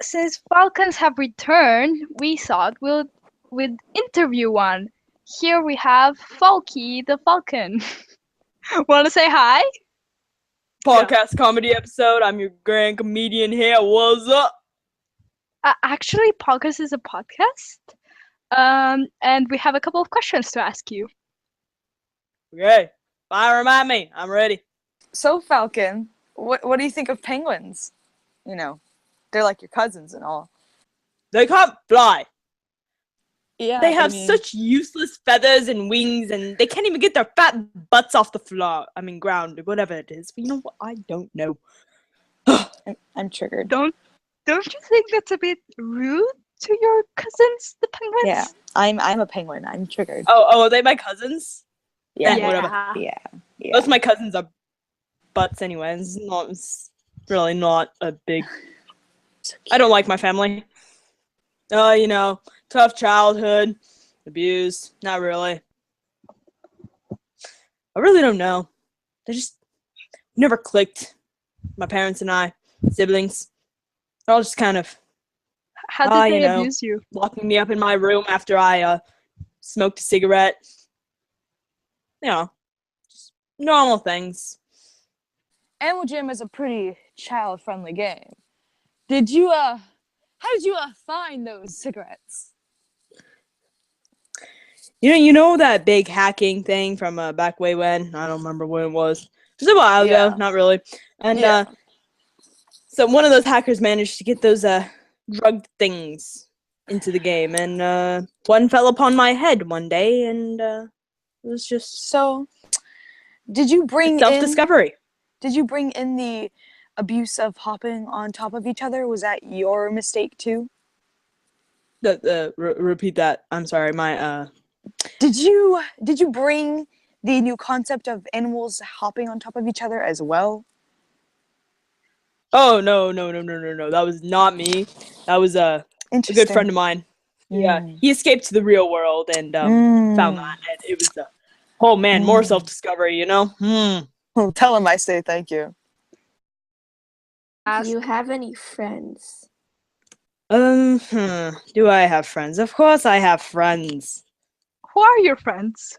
since Falcons have returned, we thought we'd interview one. Here we have Falky the Falcon. Want to say hi? PawCast comedy episode. I'm your grand comedian here. What's up? Actually, PawCast is a podcast. And we have a couple of questions to ask you. Okay, fire 'em at me. I'm ready. So, Falcon, what do you think of penguins? You know, they're like your cousins and all. They can't fly. Yeah. They have such useless feathers and wings, and they can't even get their fat butts off the floor. Ground, whatever it is. But you know what? I don't know. I'm triggered. Don't you think that's a bit rude to your cousins, the penguins? Yeah, I'm a penguin. I'm triggered. Oh, are they my cousins? Yeah. Whatever. Yeah. Most of my cousins are butts anyway. It's really not a big... I don't like my family. Tough childhood, abused. Not really. I really don't know. They just never clicked. My parents and I, siblings, they're all just kind of... How did they abuse you? Locking me up in my room after I smoked a cigarette. Just normal things. AnimalJam is a pretty child-friendly game. How did you find those cigarettes? You know that big hacking thing from back way when? I don't remember when it was. It was a while ago, not really. And so one of those hackers managed to get those drugged things into the game, and one fell upon my head one day, and it was just... So, did you bring self-discovery? Did you bring in the abuse of hopping on top of each other? Was that your mistake too? Repeat that. I'm sorry. Did you bring the new concept of animals hopping on top of each other as well? Oh no! That was not me. That was a good friend of mine. Yeah, he escaped to the real world and found that, and it was more self-discovery. Well, tell him I say thank you. Do you have any friends? Do I have friends? Of course I have friends. Who are your friends?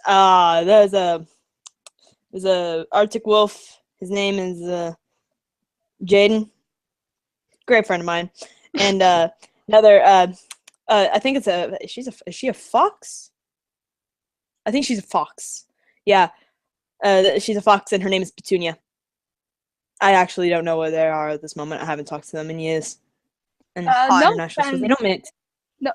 There's a Arctic wolf. His name is Jaden. Great friend of mine. And another I think is she a fox? I think she's a fox. Yeah. She's a fox and her name is Petunia. I actually don't know where they are at this moment. I haven't talked to them in years. And they don't mix.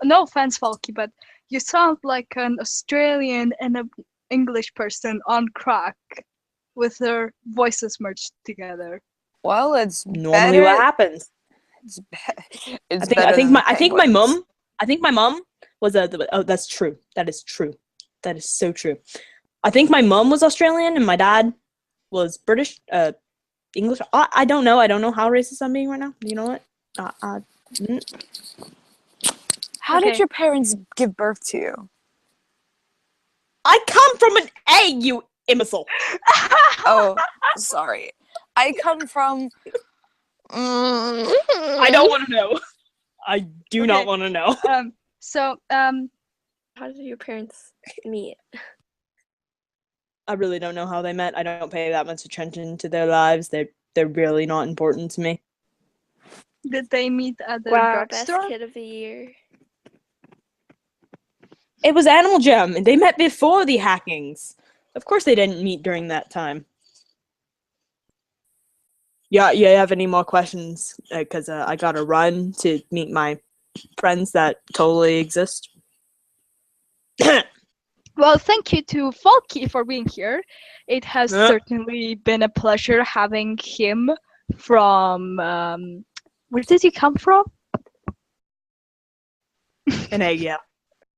No offense, Falky, but you sound like an Australian and an English person on crack with their voices merged together. Well, it's normally what happens. I think my mom was that's true. That is true. That is so true. I think my mom was Australian and my dad was British, English. I don't know. I don't know how racist I'm being right now. You know what? How did your parents give birth to you? I come from an egg, you imbecile. Oh, sorry. I come from... I don't want to know. I do not want to know. How did your parents meet? I really don't know how they met. I don't pay that much attention to their lives. They're really not important to me. Did they meet at the best drugstore? kid of the year. It was AnimalJam, and they met before the hackings. Of course they didn't meet during that time. Yeah, you have any more questions? Because I gotta run to meet my friends that totally exist. Well, thank you to Falky for being here. It has certainly been a pleasure having him from... where did he come from? An egg, yeah.